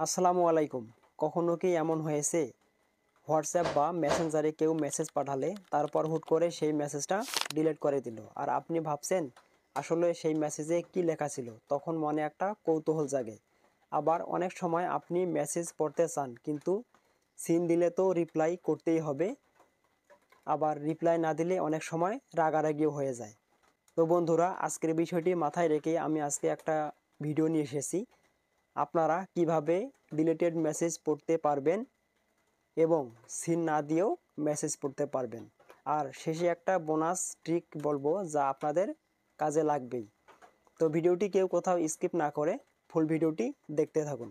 আসসালামু আলাইকুম। কখনো কি এমন হয়েছে হোয়াটসঅ্যাপ বা মেসেঞ্জারে কেউ মেসেজ পাঠালে তারপর হুট করে সেই মেসেজটা ডিলিট করে দিল, আর আপনি ভাবছেন আসলে সেই মেসেজে কি লেখা ছিল? তখন মনে একটা কৌতূহল জাগে। আবার অনেক সময় আপনি মেসেজ পড়তে চান, কিন্তু সিন দিলে তো রিপ্লাই করতেই হবে, আবার রিপ্লাই না দিলে অনেক সময় রাগারাগিও হয়ে যায়। তো বন্ধুরা, আজকের বিষয়টি মাথায় রেখে আমি আজকে একটা ভিডিও নিয়ে এসেছি। আপনারা কিভাবে ডিলিটেড মেসেজ পড়তে পারবেন এবং সিন না দিয়েও মেসেজ পড়তে পারবেন। আর শেষে একটা বোনাস ট্রিক বলবো, যা আপনাদের কাজে লাগবেই। তো ভিডিওটি কেউ কোথাও স্কিপ না করে ফুল ভিডিওটি দেখতে থাকুন।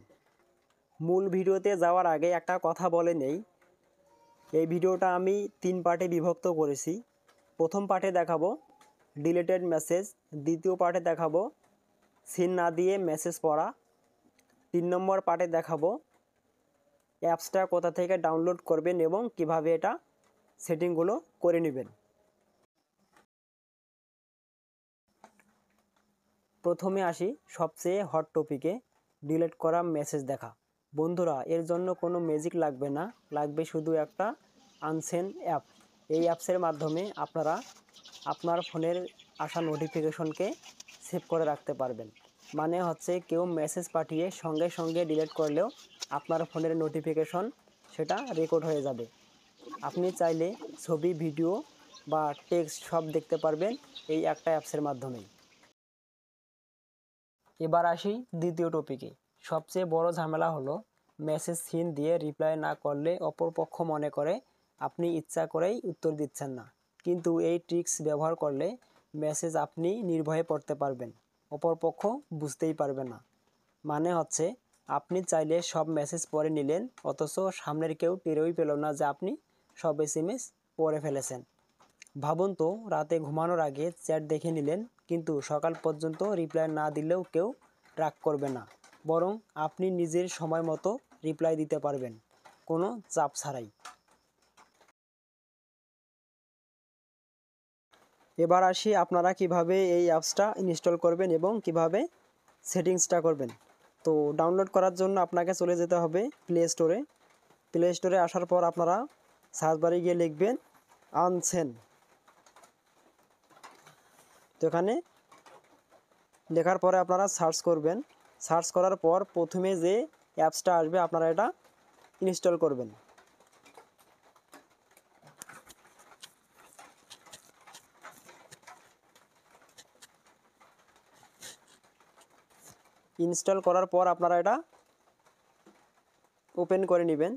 মূল ভিডিওতে যাওয়ার আগে একটা কথা বলে নেই, এই ভিডিওটা আমি 3 পার্টে বিভক্ত করেছি। প্রথম পার্টে দেখাবো ডিলিটেড মেসেজ, দ্বিতীয় পার্টে দেখাবো সিন না দিয়ে মেসেজ পড়া, 3 নম্বর পার্টে দেখাবো অ্যাপসটা কোথা থেকে ডাউনলোড করবেন এবং কিভাবে এটা সেটিংগুলো করে নেবেন। প্রথমে আসি সবচেয়ে হট টপিকে, ডিলিট করা মেসেজ দেখা। বন্ধুরা, এর জন্য কোনো ম্যাজিক লাগবে না, লাগবে শুধু একটা আনসেন অ্যাপ। এই অ্যাপসের মাধ্যমে আপনারা আপনার ফোনের আসা নোটিফিকেশনকে সেভ করে রাখতে পারবেন। মানে হচ্ছে কেউ মেসেজ পাঠিয়ে সঙ্গে সঙ্গে ডিলিট করলেও আপনার ফোনের নোটিফিকেশন সেটা রেকর্ড হয়ে যাবে। আপনি চাইলে ছবি, ভিডিও বা টেক্সট সব দেখতে পারবেন এই একটা অ্যাপসের মাধ্যমেই। এবার আসি দ্বিতীয় টপিকে। সবচেয়ে বড় ঝামেলা হলো মেসেজ সিন দিয়ে রিপ্লাই না করলে অপরপক্ষ মনে করে আপনি ইচ্ছা করেই উত্তর দিচ্ছেন না। কিন্তু এই ট্রিক্স ব্যবহার করলে মেসেজ আপনি নির্ভয়ে পড়তে পারবেন, অপরপক্ষ বুঝতেই পারবে না। মানে হচ্ছে আপনি চাইলে সব মেসেজ পড়ে নিলেন, অথচ সামনের কেউ টেরই পেল না যে আপনি সব এসএমএস পড়ে ফেলেছেন। ভাবুন তো, রাতে ঘুমানোর আগে চ্যাট দেখে নিলেন, কিন্তু সকাল পর্যন্ত রিপ্লাই না দিলেও কেউ রাগ করবে না, বরং আপনি নিজের সময় মতো রিপ্লাই দিতে পারবেন কোনো চাপ ছাড়াই। এবার আসি আপনারা কিভাবে এই অ্যাপসটা ইনস্টল করবেন এবং কিভাবে সেটিংসটা করবেন। তো ডাউনলোড করার জন্য আপনাকে চলে যেতে হবে প্লে স্টোরে। প্লে স্টোরে আসার পর আপনারা সার্চ বারে গিয়ে লিখবেন আনসেন। তো এখানে লেখার পরে আপনারা সার্চ করবেন। সার্চ করার পর প্রথমে যে অ্যাপসটা আসবে আপনারা এটা ইনস্টল করবেন। ইনস্টল করার পর আপনারা এটা ওপেন করে নেবেন।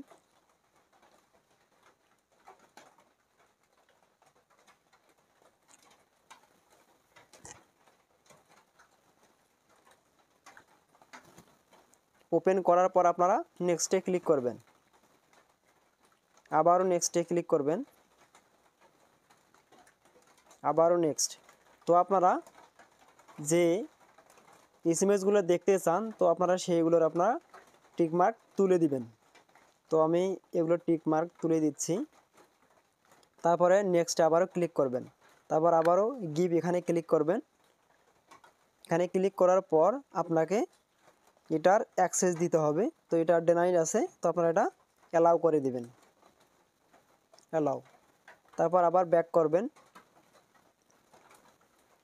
ওপেন করার পর আপনারা নেক্সটে ক্লিক করবেন, আবারও নেক্সটে ক্লিক করবেন, আবারও নেক্সট। তো আপনারা যে এসএমএসগুলো দেখতে চান, তো আপনারা সেইগুলোর আপনারা টিকমার্ক তুলে দিবেন। তো আমি এগুলো টিকমার্ক তুলে দিচ্ছি। তারপরে নেক্সট আবারও ক্লিক করবেন, তারপর আবারও গিভ এখানে ক্লিক করবেন। এখানে ক্লিক করার পর আপনাকে এটার অ্যাক্সেস দিতে হবে। তো এটা ডিনাইড আছে, তো আপনারা এটা অ্যালাউ করে দিবেন, অ্যালাউ। তারপর আবার ব্যাক করবেন,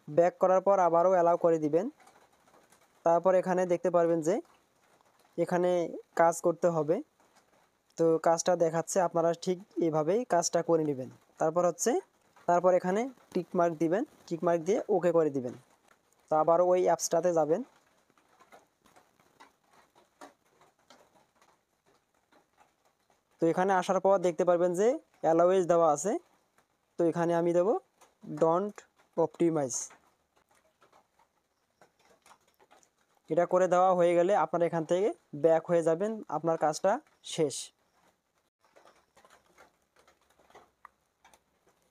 ব্যাক করার পর আবারও অ্যালাউ করে দিবেন। তারপর এখানে দেখতে পারবেন যে এখানে কাজ করতে হবে। তো কাজটা দেখাচ্ছে, আপনারা ঠিক এইভাবেই কাজটা করে নেবেন। তারপর এখানে টিকমার্ক দিবেন, টিকমার্ক দিয়ে ওকে করে দিবেন। তো আবারও ওই অ্যাপসটাতে যাবেন। তো এখানে আসার পর দেখতে পারবেন যে অ্যালাউয়েজ দেওয়া আছে। তো এখানে আমি দেব ডোন্ট অপটিমাইজ। এটা করে দেওয়া হয়ে গেলে আপনারা এখান থেকে ব্যাক হয়ে যাবেন, আপনার কাজটা শেষ।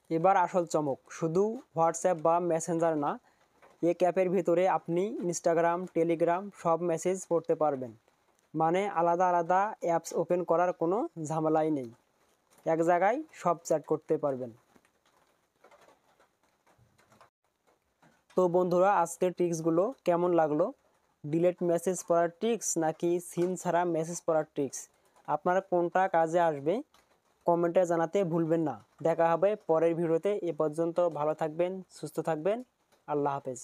এবার আসল চমক, শুধু হোয়াটসঅ্যাপ বা মেসেঞ্জার না, এক অ্যাপের ভিতরে আপনি ইনস্টাগ্রাম, টেলিগ্রাম সব মেসেজ পড়তে পারবেন। মানে আলাদা আলাদা অ্যাপস ওপেন করার কোনো ঝামেলাই নেই, এক জায়গায় সব চ্যাট করতে পারবেন। তো বন্ধুরা, আজকের ট্রিক্সগুলো কেমন লাগলো ডিলেট মেসেজ পড়ার ট্রিক্স নাকি সিন ছাড়া মেসেজ পড়ার ট্রিক্স, আপনার কোনটা কাজে আসবে কমেন্টে জানাতে ভুলবেন না। দেখা হবে পরের ভিডিওতে। এ পর্যন্ত ভালো থাকবেন, সুস্থ থাকবেন। আল্লাহ হাফেজ।